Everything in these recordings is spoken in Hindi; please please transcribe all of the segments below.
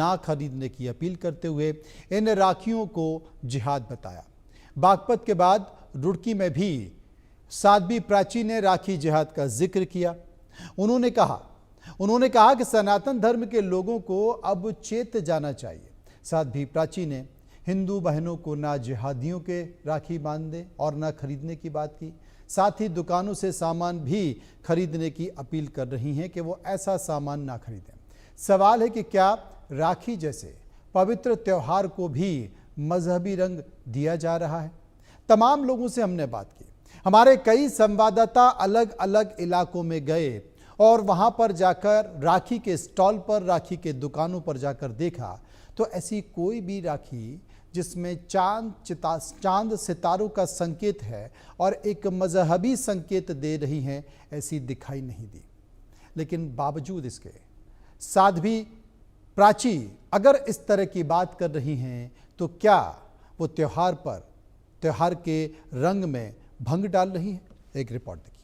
ना खरीदने की अपील करते हुए इन राखियों को जिहाद बताया। बागपत के बाद रुड़की में भी साध्वी प्राची ने राखी जिहाद का जिक्र किया। उन्होंने कहा कि सनातन धर्म के लोगों को अब चेत जाना चाहिए। साध्वी प्राची ने हिंदू बहनों को ना जिहादियों के राखी बांधने और ना खरीदने की बात की। साथ ही दुकानों से सामान भी खरीदने की अपील कर रही हैं कि वो ऐसा सामान ना खरीदें। सवाल है कि क्या राखी जैसे पवित्र त्योहार को भी मजहबी रंग दिया जा रहा है? तमाम लोगों से हमने बात की। हमारे कई संवाददाता अलग अलग इलाकों में गए और वहां पर जाकर राखी के स्टॉल पर, राखी के दुकानों पर जाकर देखा तो ऐसी कोई भी राखी जिसमें चांद सितारों का संकेत है और एक मजहबी संकेत दे रही हैं, ऐसी दिखाई नहीं दी। लेकिन बावजूद इसके साध्वी प्राची अगर इस तरह की बात कर रही हैं तो क्या वो त्योहार के रंग में भंग डाल रही हैं? एक रिपोर्ट देखिए।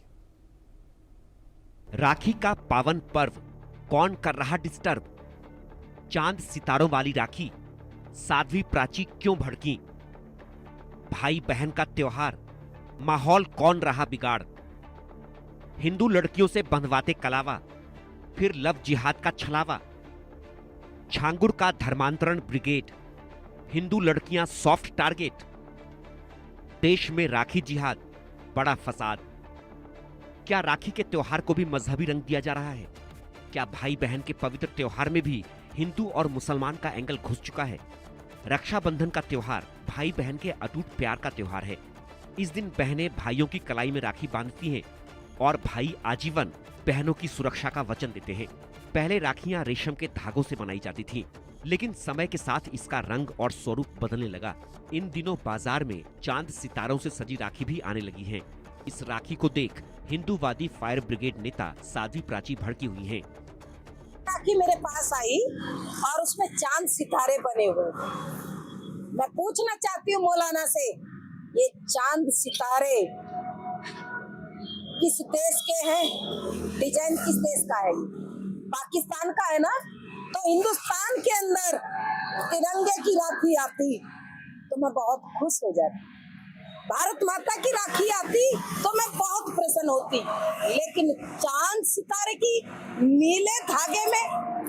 राखी का पावन पर्व कौन कर रहा डिस्टर्ब? चांद सितारों वाली राखी साध्वी प्राची क्यों भड़की? भाई बहन का त्योहार माहौल कौन रहा बिगाड़? हिंदू लड़कियों से बंधवाते कलावा, फिर लव जिहाद का छलावा। छांगुर का धर्मांतरण ब्रिगेड, हिंदू लड़कियां सॉफ्ट टारगेट। देश में राखी जिहाद, बड़ा फसाद। क्या राखी के त्योहार को भी मजहबी रंग दिया जा रहा है? क्या भाई बहन के पवित्र त्योहार में भी हिंदू और मुसलमान का एंगल घुस चुका है? रक्षाबंधन का त्योहार भाई बहन के अटूट प्यार का त्योहार है। इस दिन बहनें भाइयों की कलाई में राखी बांधती हैं और भाई आजीवन बहनों की सुरक्षा का वचन देते हैं। पहले राखियां रेशम के धागों से बनाई जाती थीं, लेकिन समय के साथ इसका रंग और स्वरूप बदलने लगा। इन दिनों बाजार में चांद सितारों से सजी राखी भी आने लगी हैं। इस राखी को देख हिंदूवादी फायर ब्रिगेड नेता साध्वी प्राची भड़की हुई हैं। राखी मेरे पास आई और उसमें चांद सितारे बने हुए। मैं पूछना चाहती हूँ मौलाना से, ये चांद सितारे किस देश के हैं? डिजाइन किस देश का है? पाकिस्तान का है ना? तो हिंदुस्तान के अंदर तिरंगे की राखी आती तो मैं बहुत खुश हो जाती। भारत माता की राखी आती तो मैं बहुत प्रसन्न होती, लेकिन चांद सितारे की नीले धागे में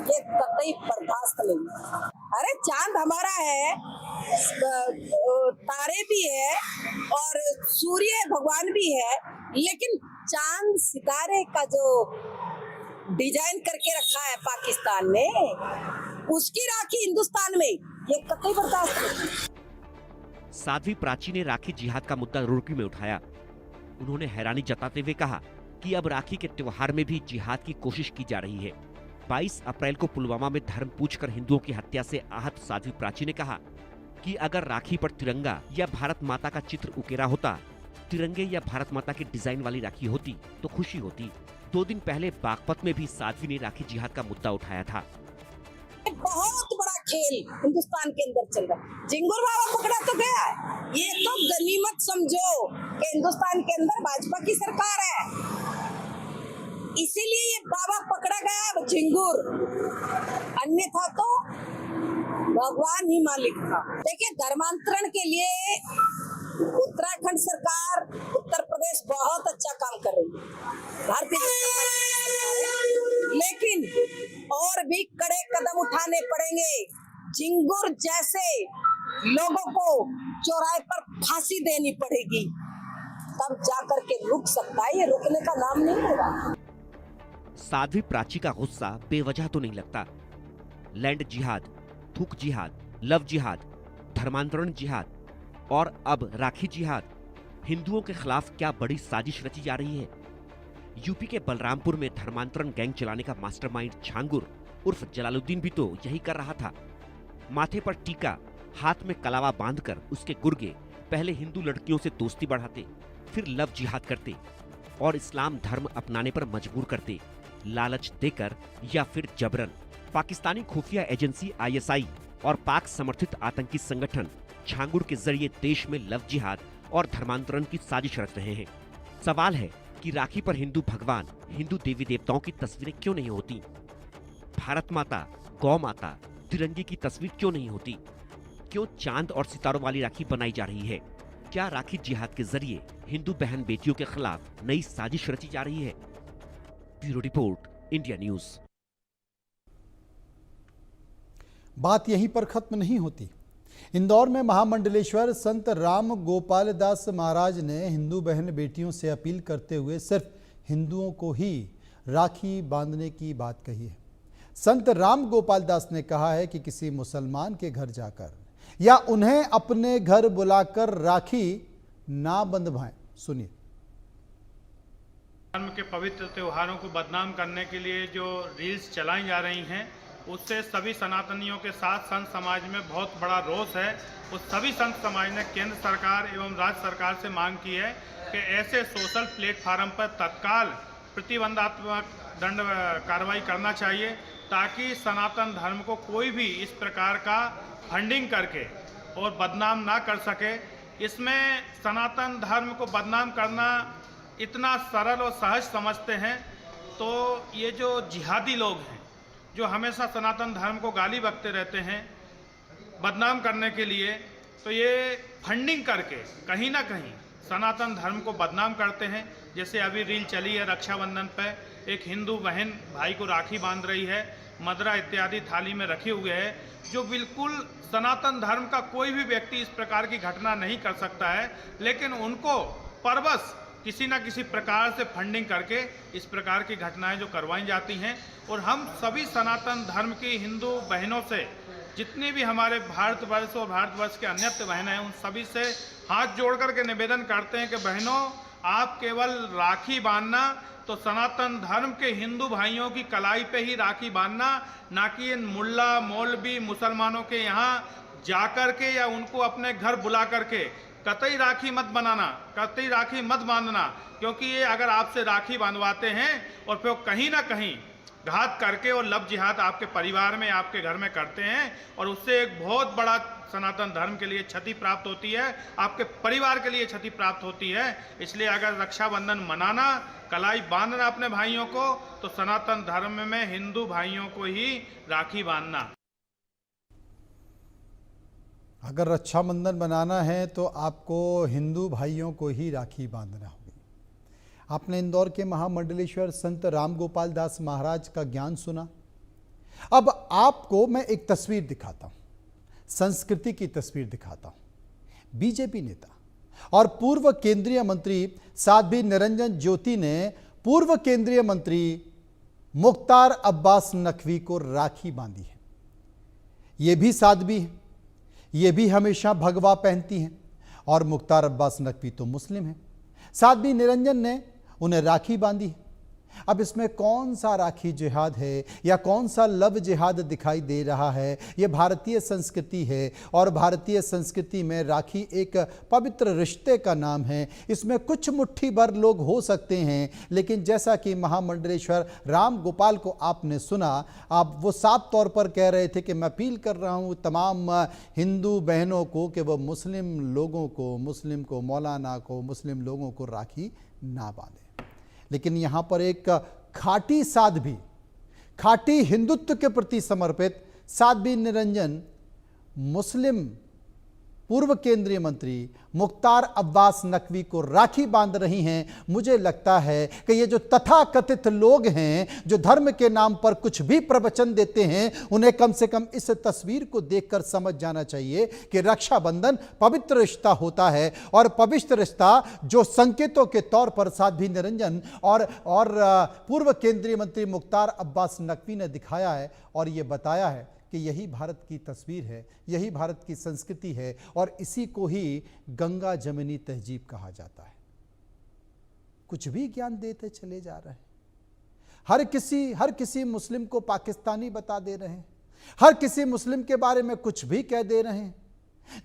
ये कतई बर्दाश्त नहीं। अरे चांद हमारा है, तारे भी है और सूर्य भगवान भी है, लेकिन चांद सितारे का जो डिजाइन करके रखा है पाकिस्तान ने, उसकी राखी हिंदुस्तान में ये कतई बर्दाश्त नहीं। साध्वी प्राची ने राखी जिहाद का मुद्दा रुड़की में उठाया। उन्होंने हैरानी जताते हुए कहा कि अब राखी के त्योहार में भी जिहाद की कोशिश की जा रही है। 22 अप्रैल को पुलवामा में धर्म पूछकर हिंदुओं की हत्या से आहत साध्वी प्राची ने कहा कि अगर राखी पर तिरंगा या भारत माता का चित्र उकेरा होता, तिरंगे या भारत माता की डिजाइन वाली राखी होती तो खुशी होती। 2 दिन पहले बागपत में भी साध्वी ने राखी जिहाद का मुद्दा उठाया था। बहुत बड़ा खेल हिंदुस्तान के अंदर चल रहा है। झिंगुर बाबा पकड़ा तो गया है, ये तो गनीमत समझो कि हिंदुस्तान के अंदर भाजपा की सरकार है, इसीलिए ये बाबा पकड़ा गया झिंगुर, अन्यथा तो भगवान ही मालिक था। देखिए, धर्मांतरण के लिए उत्तराखंड सरकार, उत्तर प्रदेश बहुत अच्छा काम कर रही है, भारतीय जनता पार्टी की सरकार है, लेकिन और भी कड़े कदम उठाने पड़ेंगे। झिंगुर जैसे लोगों को चौराहे पर फांसी देनी पड़ेगी, तब जाकर के रुक सकता है, ये रुकने का नाम नहीं होगा। साध्वी प्राची का गुस्सा बेवजह तो नहीं लगता। लैंड जिहाद, थूक जिहाद, लव जिहाद, धर्मांतरण जिहाद और अब राखी जिहाद, हिंदुओं के खिलाफ क्या बड़ी साजिश रची जा रही है? यूपी के बलरामपुर में धर्मांतरण गैंग चलाने का मास्टरमाइंड छांगुर उर्फ जलालुद्दीन भी तो यही कर रहा था। माथे पर टीका, हाथ में कलावा बांधकर उसके गुर्गे पहले हिंदू लड़कियों से दोस्ती बढ़ाते, फिर लव जिहाद करते और इस्लाम धर्म अपनाने पर मजबूर करते, लालच देकर या फिर जबरन। पाकिस्तानी खुफिया एजेंसी ISI और पाक समर्थित आतंकी संगठन छांगुर के जरिए देश में लव जिहाद और धर्मांतरण की साजिश रच रहे हैं। सवाल है कि राखी पर हिंदू भगवान, हिंदू देवी देवताओं की तस्वीरें क्यों नहीं होती? भारत माता, गौ माता, तिरंगे की तस्वीर क्यों नहीं होती? क्यों चांद और सितारों वाली राखी बनाई जा रही है? क्या राखी जिहाद के जरिए हिंदू बहन बेटियों के खिलाफ नई साजिश रची जा रही है? Bureau report, India news. बात यहीं पर खत्म नहीं होती। इंदौर में महामंडलेश्वर संत राम गोपाल दास महाराज ने हिंदू बहन बेटियों से अपील करते हुए सिर्फ हिंदुओं को ही राखी बांधने की बात कही है। संत राम गोपाल दास ने कहा है कि किसी मुसलमान के घर जाकर या उन्हें अपने घर बुलाकर राखी ना बंधवाएं। सुनिए। धर्म के पवित्र त्योहारों को बदनाम करने के लिए जो रील्स चलाई जा रही हैं, उससे सभी सनातनियों के साथ संत समाज में बहुत बड़ा रोष है। उस सभी संत समाज ने केंद्र सरकार एवं राज्य सरकार से मांग की है कि ऐसे सोशल प्लेटफार्म पर तत्काल प्रतिबंधात्मक दंड कार्रवाई करना चाहिए, ताकि सनातन धर्म को कोई भी इस प्रकार का फंडिंग करके और बदनाम ना कर सके। इसमें सनातन धर्म को बदनाम करना इतना सरल और सहज समझते हैं, तो ये जो जिहादी लोग हैं जो हमेशा सनातन धर्म को गाली बकते रहते हैं बदनाम करने के लिए, तो ये फंडिंग करके कहीं ना कहीं सनातन धर्म को बदनाम करते हैं। जैसे अभी रील चली है, रक्षाबंधन पे एक हिंदू बहन भाई को राखी बांध रही है, मदरा इत्यादि थाली में रखे हुए है, जो बिल्कुल सनातन धर्म का कोई भी व्यक्ति इस प्रकार की घटना नहीं कर सकता है, लेकिन उनको परबस किसी न किसी प्रकार से फंडिंग करके इस प्रकार की घटनाएं जो करवाई जाती हैं। और हम सभी सनातन धर्म की हिंदू बहनों से, जितनी भी हमारे भारतवर्ष और भारतवर्ष के अन्यत्र बहनें हैं, उन सभी से हाथ जोड़ करके निवेदन करते हैं कि बहनों, आप केवल राखी बांधना तो सनातन धर्म के हिंदू भाइयों की कलाई पे ही राखी बांधना, ना कि इन मुल्ला मौलवी मुसलमानों के यहाँ जाकर के या उनको अपने घर बुला करके कतई राखी मत बनाना, कतई राखी मत बांधना, क्योंकि ये अगर आपसे राखी बांधवाते हैं और फिर कहीं ना कहीं घात करके और लब जिहाद आपके परिवार में, आपके घर में करते हैं, और उससे एक बहुत बड़ा सनातन धर्म के लिए क्षति प्राप्त होती है, आपके परिवार के लिए क्षति प्राप्त होती है। इसलिए अगर रक्षाबंधन मनाना, कलाई बांधना अपने भाइयों को, तो सनातन धर्म में हिंदू भाइयों को ही राखी बांधना। अगर रक्षाबंधन बनाना है तो आपको हिंदू भाइयों को ही राखी बांधना होगी। आपने इंदौर के महामंडलेश्वर संत राम गोपाल दास महाराज का ज्ञान सुना। अब आपको मैं एक तस्वीर दिखाता हूं, संस्कृति की तस्वीर दिखाता हूं। बीजेपी नेता और पूर्व केंद्रीय मंत्री साध्वी निरंजन ज्योति ने पूर्व केंद्रीय मंत्री मुख्तार अब्बास नकवी को राखी बांधी है। ये भी साध्वी है, ये भी हमेशा भगवा पहनती हैं, और मुख्तार अब्बास नकवी तो मुस्लिम हैं। साध्वी निरंजन ने उन्हें राखी बांधी है। अब इसमें कौन सा राखी जिहाद है या कौन सा लव जिहाद दिखाई दे रहा है? ये भारतीय संस्कृति है, और भारतीय संस्कृति में राखी एक पवित्र रिश्ते का नाम है। इसमें कुछ मुट्ठी भर लोग हो सकते हैं, लेकिन जैसा कि महामंडलेश्वर राम गोपाल को आपने सुना, आप वो साफ तौर पर कह रहे थे कि मैं अपील कर रहा हूँ तमाम हिंदू बहनों को कि वह मुस्लिम लोगों को, मुस्लिम को, मौलाना को, मुस्लिम लोगों को राखी ना बांधे। लेकिन यहाँ पर एक खाटी साध्वी, खाटी हिंदुत्व के प्रति समर्पित साध्वी निरंजन मुस्लिम पूर्व केंद्रीय मंत्री मुख्तार अब्बास नकवी को राखी बांध रही हैं। मुझे लगता है कि ये जो तथाकथित लोग हैं, जो धर्म के नाम पर कुछ भी प्रवचन देते हैं, उन्हें कम से कम इस तस्वीर को देखकर समझ जाना चाहिए कि रक्षाबंधन पवित्र रिश्ता होता है, और पवित्र रिश्ता जो संकेतों के तौर पर साध्वी निरंजन और पूर्व केंद्रीय मंत्री मुख्तार अब्बास नकवी ने दिखाया है और ये बताया है कि यही भारत की तस्वीर है, यही भारत की संस्कृति है, और इसी को ही गंगा जमनी तहजीब कहा जाता है। कुछ भी ज्ञान देते चले जा रहे हैं। हर किसी मुस्लिम को पाकिस्तानी बता दे रहे हैं, हर किसी मुस्लिम के बारे में कुछ भी कह दे रहे हैं।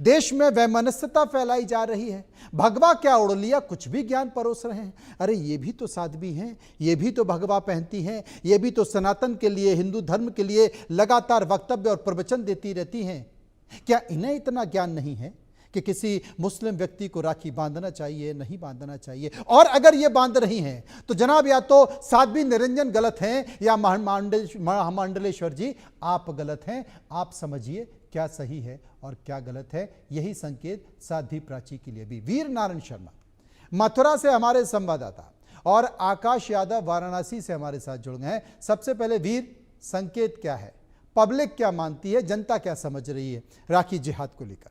देश में वैमनस्यता फैलाई जा रही है। भगवा क्या उड़ लिया, कुछ भी ज्ञान परोस रहे हैं। अरे ये भी तो साध्वी हैं, ये भी तो भगवा पहनती हैं, ये भी तो सनातन के लिए, हिंदू धर्म के लिए लगातार वक्तव्य और प्रवचन देती रहती हैं। क्या इन्हें इतना ज्ञान नहीं है कि किसी मुस्लिम व्यक्ति को राखी बांधना चाहिए, नहीं बांधना चाहिए। और अगर ये बांध रही हैं तो जनाब या तो साध्वी निरंजन गलत हैं या महामंडलेश्वर जी आप गलत हैं। आप समझिए क्या सही है और क्या गलत है। यही संकेत साध्वी प्राची के लिए भी। वीर नारायण शर्मा मथुरा से हमारे संवाददाता और आकाश यादव वाराणसी से हमारे साथ जुड़ गए हैं। सबसे पहले वीर, संकेत क्या है, पब्लिक क्या मानती है, जनता क्या समझ रही है राखी जिहाद को लेकर?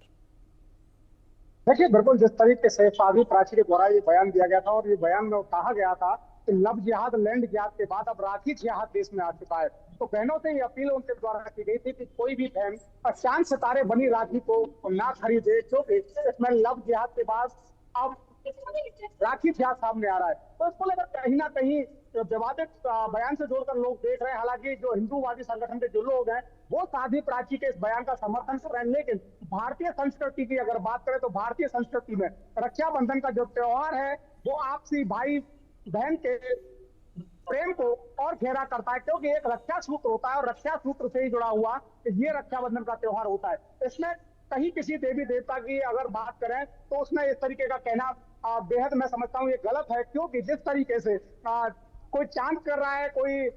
देखिए, बिल्कुल जिस तरीके से साध्वी प्राची के द्वारा ये बयान दिया गया था और ये बयान में कहा गया था कि लव जिहाद लैंड जिहाद के बाद अब राखी जिहाद देश में आ चुका है, तो बहनों से ये अपील उनके द्वारा की गई थी कि कोई भी बहन चांद सितारे बनी राखी को ना खरीदे, क्योंकि इसमें लव जिहाद के बाद अब राखी जिहाद सामने आ रहा है। तो इसको लेकर कहीं ना कहीं विवादित बयान से जोड़कर लोग देख रहे हैं। हालांकि जो हिंदूवादी संगठन के जो लोग हैं वो साध्वी प्राची के इस बयान का समर्थन कर रहे हैं, लेकिन भारतीय संस्कृति की अगर बात करें तो भारतीय संस्कृति में रक्षाबंधन का जो त्योहार है वो आपसी भाई बहन के प्रेम को और गहरा करता है, क्योंकि एक रक्षा सूत्र होता है और रक्षा सूत्र से ही जुड़ा हुआ ये रक्षाबंधन का त्योहार होता है। इसमें कहीं किसी देवी देवता की अगर बात करें तो उसमें इस तरीके का कहना बेहद मैं समझता हूँ ये गलत है, क्योंकि जिस तरीके से कोई चांद कर रहा है, कोई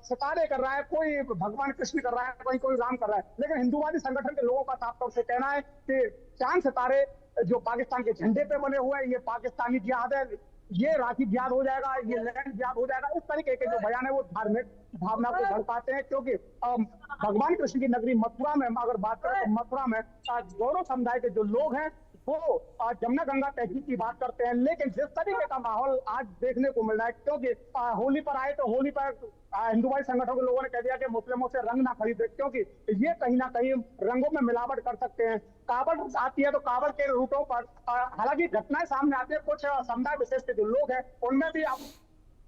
सितारे कर रहा है, कोई भगवान कृष्ण कर रहा है, कोई राम कर रहा है, लेकिन हिंदूवादी संगठन के लोगों का साफ तौर से कहना है कि चांद सितारे जो पाकिस्तान के झंडे पे बने हुए हैं ये पाकिस्तानी जिहाद है, ये राखी जिहाद हो जाएगा, ये लैंड जिहाद हो जाएगा। इस तरीके के जो बयान है वो धार्मिक भावना को भड़काते हैं, क्योंकि भगवान कृष्ण की नगरी मथुरा में अगर बात करें तो मथुरा में दोनों समुदाय के जो लोग हैं वो जमुना गंगा तहजीब की बात करते हैं, लेकिन जिस तरीके का माहौल आज देखने को मिल रहा है, क्योंकि होली पर आए तो होली पर हिंदूवादी संगठनों के लोगों ने कह दिया कि मुस्लिमों से रंग ना खरीदे, क्योंकि ये कहीं ना कहीं रंगों में मिलावट कर सकते हैं। कावड़ आती है तो कावड़ के रूटों पर हालांकि घटनाएं सामने आती है, कुछ समुदाय विशेष के जो लोग हैं उनमें भी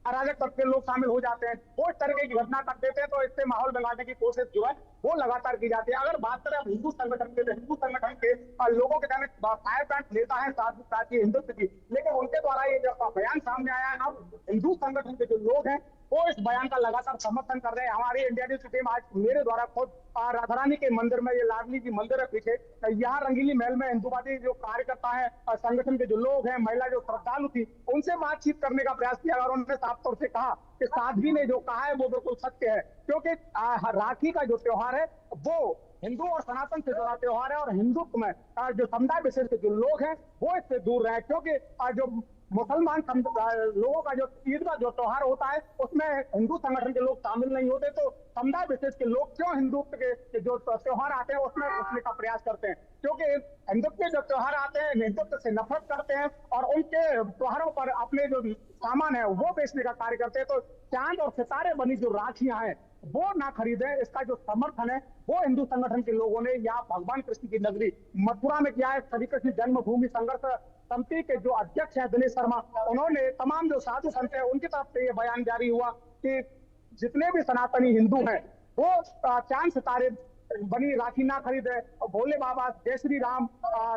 अराजक तबके लोग शामिल हो जाते हैं, वो इस तरीके की घटना कर देते हैं, तो इससे माहौल बिगाड़ने की कोशिश जो है वो लगातार की जाती है। अगर बात करें हिंदू संगठन के, हिंदू संगठन के लोगों के कहने फायर प्लांट नेता है साध्वी प्राची हिंदुत्व की, लेकिन उनके द्वारा ये जो बयान सामने आया है, अब हिंदू संगठन के जो लोग हैं वो इस बयान का लगातार समर्थन कर रहे हैं। हमारी इंडिया न्यूज की टीम आज मेरे द्वारा खुद राधा रानी के मंदिर में, ये लाडली जी मंदिर है पीछे, यहाँ रंगीली महल में हिंदूवादी जो कार्यकर्ता है संगठन के जो लोग हैं, महिला जो श्रद्धालु थी, उनसे बातचीत करने का प्रयास किया और उन्होंने साफ तौर से कहा कि साध्वी ने जो कहा है वो बिल्कुल सत्य है, क्योंकि राखी का जो त्योहार है वो हिंदू और सनातन से जुड़ा त्योहार है और हिंदुत्व में जो समुदाय विशेष के जो लोग हैं वो इससे दूर रहे, क्योंकि जो मुसलमान लोगों का जो ईद का जो त्योहार होता है उसमें हिंदू संगठन के लोग शामिल नहीं होते, तो समुदाय विशेष के लोग क्यों हिंदुत्व के जो त्योहार आते हैं उसमें घुसने का प्रयास करते हैं, क्योंकि हिंदुत्व के जो त्योहार आते हैं हिंदुत्व से नफरत करते हैं और उनके त्योहारों पर अपने जो सामान है वो बेचने का कार्य करते हैं। तो चांद और सितारे बनी जो राखियां हैं वो ना खरीदे, इसका जो समर्थन है वो हिंदू संगठन के लोगों ने यहाँ भगवान कृष्ण की नगरी मथुरा में किया है। श्री कृष्ण जन्मभूमि संघर्ष समिति के जो अध्यक्ष है दिनेश शर्मा, उन्होंने तमाम जो साधु संत है उनकी तरफ से ये बयान जारी हुआ कि जितने भी सनातनी हिंदू हैं वो चांद सितारे बनी राखी ना खरीदे, भोले बाबा, जय श्री राम,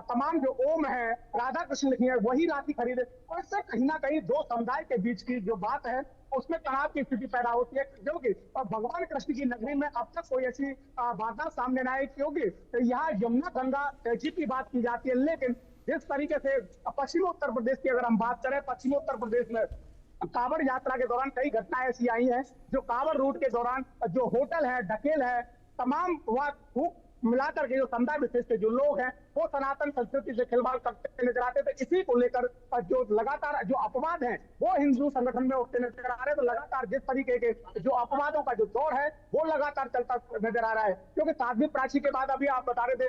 तमाम जो ओम है, राधा कृष्ण लिखी है वही राखी खरीदे। और इससे कहीं ना कहीं दो समुदाय के बीच की जो बात है उसमें तनाव की स्थिति पैदा होती है, क्योंकि भगवान कृष्ण की नगरी में अब तक कोई ऐसी वारदात सामने न आई, क्योंकि यहाँ यमुना गंगा तहजीब की बात की जाती है, लेकिन जिस तरीके से पश्चिमी उत्तर प्रदेश की अगर हम बात करें, पश्चिमी उत्तर प्रदेश में कांवड़ यात्रा के दौरान कई घटनाएं ऐसी आई हैं जो कांवड़ रूट के दौरान जो होटल है, ढकेल है, तमाम वहाँ खूब मिलाकर के जो समुदाय विशेष के जो लोग हैं वो सनातन संस्कृति से खिलवाड़ करते नजर आते थे। इसी को लेकर जो लगातार जो अपवाद हैं वो हिंदू संगठन में उठते नजर आ रहे हैं। तो लगातार जिस तरीके के जो अपवादों का जो दौर है वो लगातार चलता नजर आ रहा है, क्योंकि साध्वी प्राची के बाद अभी आप बता रहे थे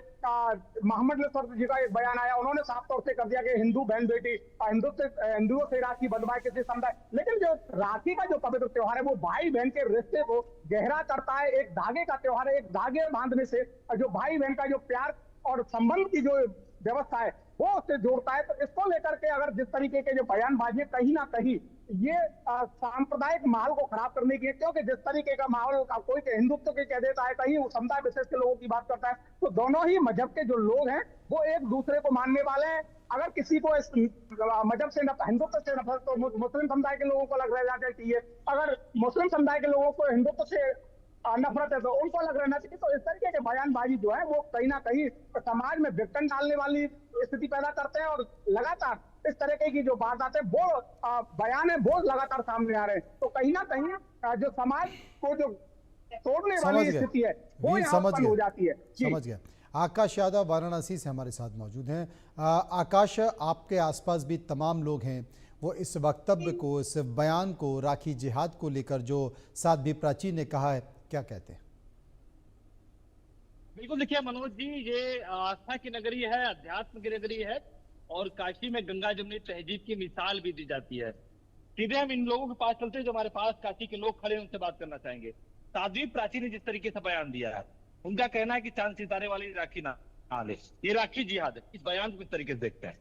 महामंडलेश्वर जी का एक बयान आया, उन्होंने साफ तौर से कर दिया कि हिंदू बहन बेटी हिंदुओं से राखी बंधवाए किसी समुदाय, लेकिन जो राखी का जो पवित्र त्योहार है वो भाई बहन के रिश्ते को गहरा करता है। एक धागे का त्योहार है, एक धागे बांधने से जो भाई बहन का जो प्यार और संबंध की जो व्यवस्था है वो उससे जोड़ता है। तो इसको लेकर के अगर जिस तरीके के जो बयानबाजी कहीं ना कहीं ये सांप्रदायिक माहौल को खराब करने की है, क्योंकि जिस तरीके का माहौल कोई हिंदुत्व के कह देता है, कहीं समुदाय विशेष के लोगों की बात करता है, तो दोनों ही मजहब के जो लोग हैं वो एक दूसरे को मानने वाले हैं। अगर किसी को इस मजहब से हिंदुत्व से नफरत तो मुस्लिम समुदाय के लोगों को लग रहा चाहिए, अगर मुस्लिम समुदाय के लोगों को हिंदुत्व से नफरत है, तो उनको अलग रहना चाहिए। तो इस तरीके के बयानबाजी जो है वो कहीं ना कहीं समाज में विघटन डालने वाली स्थिति पैदा करते हैं, और लगातार इस तरीके की जो बात आते हैं वो बयान है वो लगातार सामने आ रहे हैं। तो कहीं ना कहीं जो समाज को जो तोड़ने वाली स्थिति है वो यहाँ उत्पन्न हो जाती है। समझ गया। आकाश यादव वाराणसी से हमारे साथ मौजूद हैं। आकाश, आपके आसपास भी तमाम लोग हैं, वो इस वक्तव्य को, इस बयान को, राखी जिहाद को लेकर जो साध्वी प्राची ने कहा है, क्या कहते हैं? बिल्कुल, देखिए मनोज जी, ये आस्था की नगरी है, अध्यात्म की नगरी है, और काशी में गंगा जमुनी तहजीब की मिसाल भी दी जाती है। सीधे हम इन लोगों के पास चलते हैं जो हमारे पास काशी के लोग खड़े हैं, उनसे बात करना चाहेंगे। साध्वी प्राची ने जिस तरीके से बयान दिया है, उनका कहना है कि चांद सितारे वाली राखी ना ले, ये राखी जिहाद है। इस बयान को किस तरीके से देखते हैं?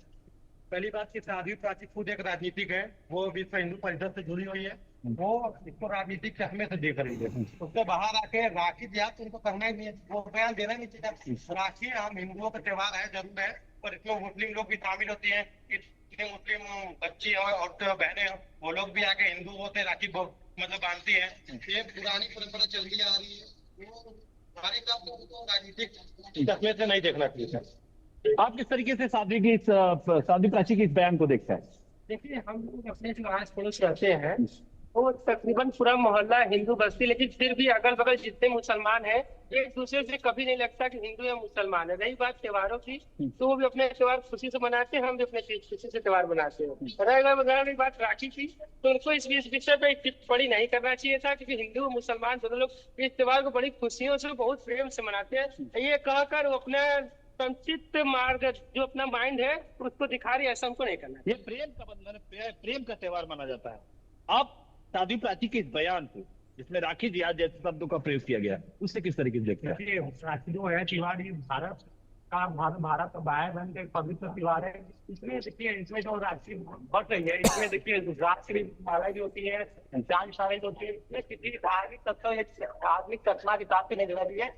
पहली बात की साध्वी प्राची खुद एक राजनीतिक है, वो विश्व हिंदू परिषद से जुड़ी हुई है, वो इसको राजनीतिक चश्मे से देख रही है। उससे बाहर आके राखी जिहाद तो उनको करना ही नहीं है, वो बयान देना ही नहीं चाहिए। राखी हम हिंदुओं का त्योहार है, जरूर है, पर इसमें मुस्लिम लोग भी शामिल होती है। इसमें मुस्लिम बच्ची हो, औरतें, बहनें हो, वो लोग भी आके हिंदुओं से राखी मतलब बांधती है। ये पुरानी परंपरा चलती आ रही है, हमारे काम को राजनीतिक चश्मे से नहीं देखना चाहिए। आप किस तरीके से साध्वी प्राची के इस बयान को देखते हैं? देखिए, हम लोग अपने जो आस पड़ोस रहते हैं वो तकरीबन पूरा मोहल्ला हिंदू बस्ती, लेकिन फिर भी अगल बगल जितने मुसलमान हैं एक दूसरे से कभी नहीं लगता कि हिंदू या मुसलमान है। रही बात त्योहारों की, तो वो भी अपने त्योहार खुशी से मनाते हैं, हम भी अपने खुशी से त्योहार मनाते हैं। रही बात राखी की, तो उनको इस विषय पे टिप्पणी नहीं करना चाहिए था, क्योंकि हिंदू और मुसलमान दोनों लोग इस त्योहार को बड़ी खुशियों से, बहुत प्रेम से मनाते हैं। ये कहकर वो अपना संचित मार्ग जो अपना माइंड है उसको दिखा रही है, ऐसा हमको नहीं करना। ये प्रेम का बंधन, प्रेम का त्योहार माना जाता है। आप साध्वी प्राची के इस बयान को, जिसमें राखी जिहाद जैसे शब्दों का प्रयोग किया गया, उससे किस तरीके से देखते हैं? राखी जो है त्योहार, ये भारत का भाई बहन का एक पवित्र त्योहार है। इसमें देखिए, इसमें जो राखी बढ़ रही है, इसमें देखिए राखी माला जो होती है, चांद सारे जो होती है, इसमें किसी धार्मिक तत्व, धार्मिक घटना के साथ नहीं जुड़ा है।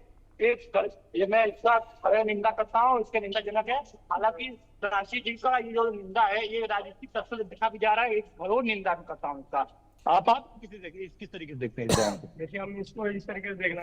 ये मैं इसका खड़े निंदा करता हूँ, इसके निंदाजनक है। हालांकि राशि जी का ये जो निंदा है, ये राजनीतिक तत्व से देखा भी जा रहा है, एक घोर निंदा भी करता हूँ इसका। आप किस तरीके से देखते हैं? जैसे हम इसको इस तरीके से देखना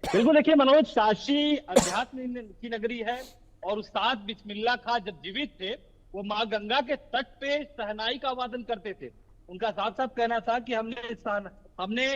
बिल्कुल, देखिए मनोज, काशी अध्यात्म की नगरी है, और उस्ताद बिस्मिल्लाह खां जब जीवित थे, वो माँ गंगा के तट पे शहनाई का वादन करते थे। उनका साफ साफ कहना था कि हमने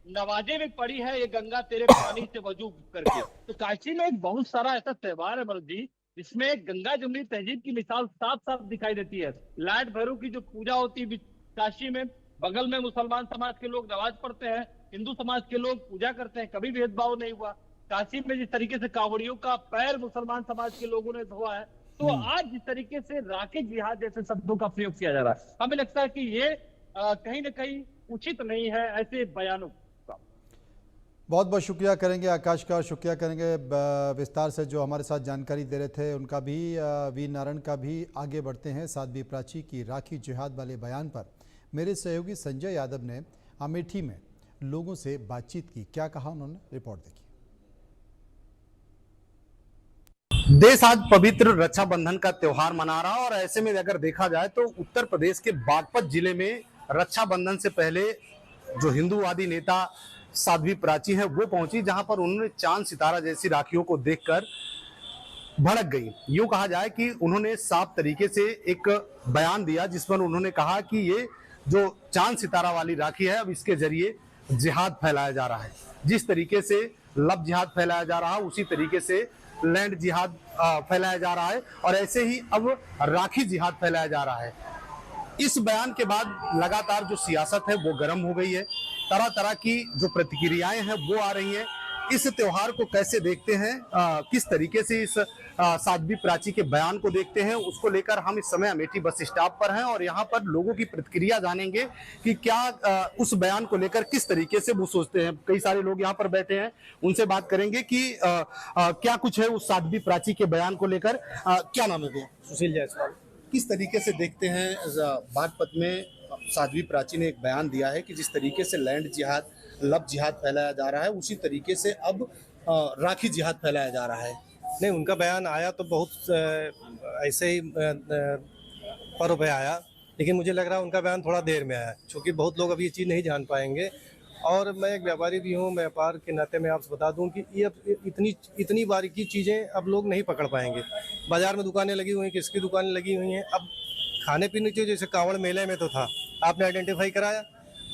नवाजे में पड़ी है ये गंगा तेरे पानी से वजू करके। तो काशी में एक बहुत सारा ऐसा त्योहार है मनोज जी, जिसमें गंगा जमुनी तहजीब की मिसाल साफ साफ दिखाई देती है। लाट भैरव की जो पूजा होती है काशी में, बगल में मुसलमान समाज के लोग नमाज पढ़ते हैं, हिंदू समाज के लोग पूजा करते हैं, कभी भेदभाव नहीं हुआ। काशी में जिस तरीके से कांवड़ियों का पैर मुसलमान समाज के लोगों ने धोआ है, तो आज जिस तरीके से राखी जिहाद जैसे शब्दों का प्रयोग किया जा रहा है, हमें लगता है कि ये कहीं ना कहीं उचित नहीं है ऐसे बयानों का। बहुत बहुत शुक्रिया करेंगे आकाश का, और शुक्रिया करेंगे विस्तार से जो हमारे साथ जानकारी दे रहे थे उनका भी। वी नारायण का भी। आगे बढ़ते हैं साध्वी प्राची की राखी जिहाद वाले बयान पर। मेरे सहयोगी संजय यादव ने अमेठी में लोगों से बातचीत की, क्या कहा उन्होंने, रिपोर्ट देखिए। देश आज पवित्र रक्षाबंधन का त्योहार मना रहा, और ऐसे में अगर देखा जाए तो उत्तर प्रदेश के बागपत जिले में रक्षाबंधन से पहले जो हिंदूवादी नेता साध्वी प्राची है वो पहुंची, जहां पर उन्होंने चांद सितारा जैसी राखियों को देखकर भड़क गई। यूं कहा जाए कि उन्होंने साफ तरीके से एक बयान दिया जिस पर उन्होंने कहा कि ये जो चांद सितारा वाली राखी है, अब इसके जरिए जिहाद फैलाया जा रहा है। जिस तरीके से लव जिहाद फैलाया जा रहा है, उसी तरीके से लैंड जिहाद फैलाया जा रहा है, और ऐसे ही अब राखी जिहाद फैलाया जा रहा है। इस बयान के बाद लगातार जो सियासत है वो गर्म हो गई है, तरह तरह की जो प्रतिक्रियाएं हैं वो आ रही हैं। इस त्योहार को कैसे देखते हैं, किस तरीके से इस साध्वी प्राची के बयान को देखते हैं, उसको लेकर हम इस समय अमेठी बस स्टॉप पर हैं, और यहाँ पर लोगों की प्रतिक्रिया जानेंगे कि क्या उस बयान को लेकर किस तरीके से वो सोचते हैं। कई सारे लोग यहाँ पर बैठे हैं, उनसे बात करेंगे कि क्या कुछ है उस साध्वी प्राची के बयान को लेकर। क्या नाम है भैया? सुशील जायसवाल। किस तरीके से देखते हैं बागपत में साध्वी प्राची ने एक बयान दिया है कि जिस तरीके से लैंड जिहाद, लव जिहाद फैलाया जा रहा है, उसी तरीके से अब राखी जिहाद फैलाया जा रहा है। नहीं, उनका बयान आया तो बहुत ऐसे ही पर्व पे आया, लेकिन मुझे लग रहा है उनका बयान थोड़ा देर में आया, क्योंकि बहुत लोग अभी ये चीज़ नहीं जान पाएंगे। और मैं एक व्यापारी भी हूँ, व्यापार के नाते मैं आपसे बता दूं कि ये इतनी बारीकी चीज़ें अब लोग नहीं पकड़ पाएंगे। बाजार में दुकानें लगी हुई हैं, किसकी दुकानें लगी हुई हैं, अब खाने पीने की जैसे कांवड़ मेले में तो था, आपने आइडेंटिफाई कराया,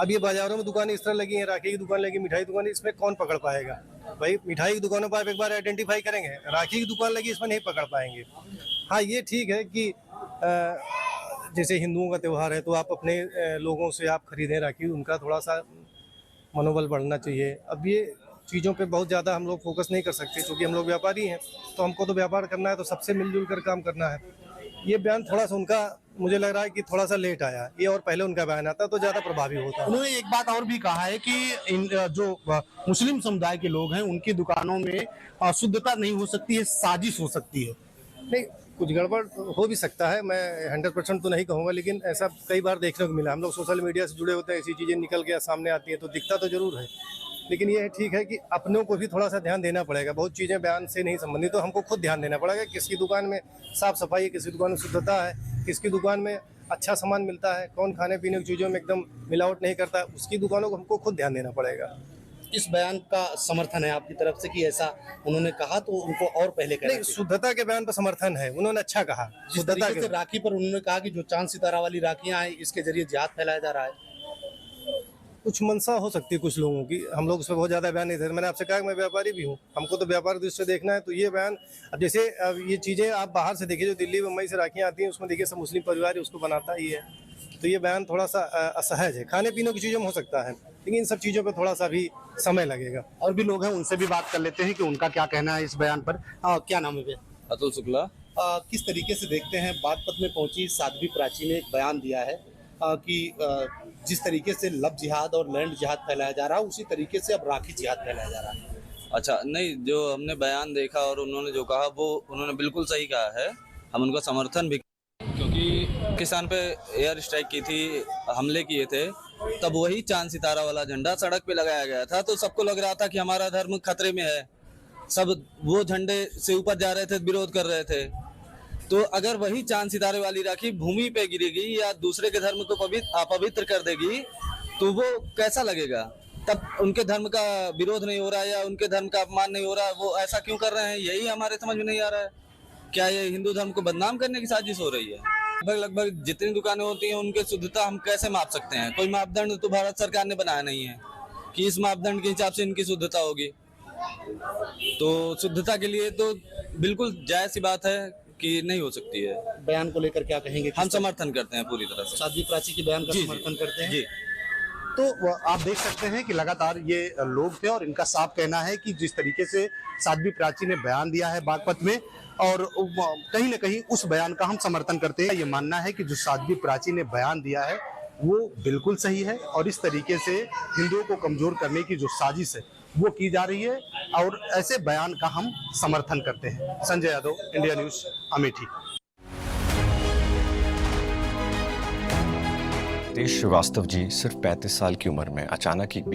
अब ये बाजारों में दुकानें इस तरह लगी हैं, राखी की दुकान लगी, मिठाई दुकान, इसमें कौन पकड़ पाएगा? भाई मिठाई की दुकानों पर आप एक बार आइडेंटिफाई करेंगे, राखी की दुकान लगी इसमें नहीं पकड़ पाएंगे। हाँ, ये ठीक है कि जैसे हिंदुओं का त्यौहार है तो आप अपने लोगों से आप खरीदें राखी, उनका थोड़ा सा मनोबल बढ़ना चाहिए। अब ये चीज़ों पे बहुत ज़्यादा हम लोग फोकस नहीं कर सकते, क्योंकि हम लोग व्यापारी हैं, तो हमको तो व्यापार करना है, तो सबसे मिलजुल कर काम करना है। ये बयान थोड़ा सा उनका मुझे लग रहा है कि थोड़ा सा लेट आया, ये और पहले उनका बयान आता तो ज़्यादा प्रभावी होता। उन्होंने एक बात और भी कहा है कि इन जो मुस्लिम समुदाय के लोग हैं उनकी दुकानों में शुद्धता नहीं हो सकती है, साजिश हो सकती है। नहीं, कुछ गड़बड़ हो भी सकता है, मैं 100% तो नहीं कहूँगा, लेकिन ऐसा कई बार देखने को मिला। हम लोग सोशल मीडिया से जुड़े होते हैं, ऐसी चीज़ें निकल के सामने आती हैं तो दिखता तो जरूर है, लेकिन ये ठीक है कि अपनों को भी थोड़ा सा ध्यान देना पड़ेगा। बहुत चीज़ें बयान से नहीं संबंधित, तो हमको खुद ध्यान देना पड़ेगा। किसकी दुकान में साफ़ सफाई है, किसकी दुकान में शुद्धता है, किसकी दुकान में अच्छा सामान मिलता है, कौन खाने पीने की चीज़ों में एकदम मिलावट नहीं करता है, उसकी दुकानों को हमको खुद ध्यान देना पड़ेगा। इस बयान का समर्थन है आपकी तरफ से कि ऐसा उन्होंने कहा तो उनको और पहले करना नहीं, शुद्धता के बयान पर समर्थन है, उन्होंने अच्छा कहा। जिस शुद्धता तरीके से के राखी पर उन्होंने कहा कि जो चांद सितारा वाली राखियां हैं इसके जरिए जिहाद फैलाया जा रहा है। कुछ मंशा हो सकती है कुछ लोगों की, हम लोग उस पर बहुत ज़्यादा बयान नहीं देते। मैंने आपसे कहा कि मैं व्यापारी भी हूँ, हमको तो व्यापार दृष्टि से देखना है, तो ये बयान अब जैसे अब ये चीज़ें आप बाहर से देखिए, जो दिल्ली मुंबई से राखियाँ आती हैं उसमें देखिए सब मुस्लिम परिवार है, उसको बनाता ही है, तो ये बयान थोड़ा सा असहज है। खाने पीने की चीज़ों में हो सकता है, लेकिन इन सब चीज़ों पर थोड़ा सा भी समय लगेगा। और भी लोग हैं, उनसे भी बात कर लेते हैं कि उनका क्या कहना है इस बयान पर। क्या नाम है भैया? अतुल शुक्ला। किस तरीके से देखते हैं बागपत में पहुंची साध्वी प्राची ने एक बयान दिया है कि जिस तरीके से लव जिहाद और लैंड जिहाद फैलाया जा रहा है उसी तरीके से अब राखी जिहाद फैलाया जा रहा है। अच्छा, नहीं, जो हमने बयान देखा और उन्होंने जो कहा वो उन्होंने बिल्कुल सही कहा है, हम उनका समर्थन भी, क्योंकि किसान पे एयर स्ट्राइक की थी, हमले किए थे, तब वही चांद सितारा वाला झंडा सड़क पे लगाया गया था, तो सबको लग रहा था कि हमारा धर्म खतरे में है, सब वो झंडे से ऊपर जा रहे थे, विरोध कर रहे थे। तो अगर वही चांद सितारे वाली राखी भूमि पे गिरेगी या दूसरे के धर्म को अपवित्र कर देगी तो वो कैसा लगेगा? तब उनके धर्म का विरोध नहीं हो रहा है या उनके धर्म का अपमान नहीं हो रहा है, वो ऐसा क्यों कर रहे हैं, यही हमारे समझ में नहीं आ रहा है। क्या ये हिंदू धर्म को बदनाम करने की साजिश हो रही है? लगभग जितनी दुकानें होती हैं उनकी शुद्धता हम कैसे माप सकते हैं? कोई मापदंड तो भारत सरकार ने बनाया नहीं है कि इस मापदंड के हिसाब से इनकी शुद्धता होगी। तो शुद्धता के लिए तो बिल्कुल जायज सी बात है कि नहीं हो सकती है। बयान को लेकर क्या कहेंगे? हम समर्थन करते हैं पूरी तरह से, साध्वी प्राची के बयान का समर्थन करते हैं जी। तो आप देख सकते हैं कि लगातार ये लोग थे और इनका साफ कहना है कि जिस तरीके से साध्वी प्राची ने बयान दिया है बागपत में, और कहीं ना कहीं उस बयान का हम समर्थन करते हैं। ये मानना है कि जो साध्वी प्राची ने बयान दिया है वो बिल्कुल सही है और इस तरीके से हिंदुओं को कमजोर करने की जो साजिश है वो की जा रही है और ऐसे बयान का हम समर्थन करते हैं। Sanjay Yadav, India News, Amethi. तेज श्रीवास्तव जी सिर्फ 35 साल की उम्र में अचानक एक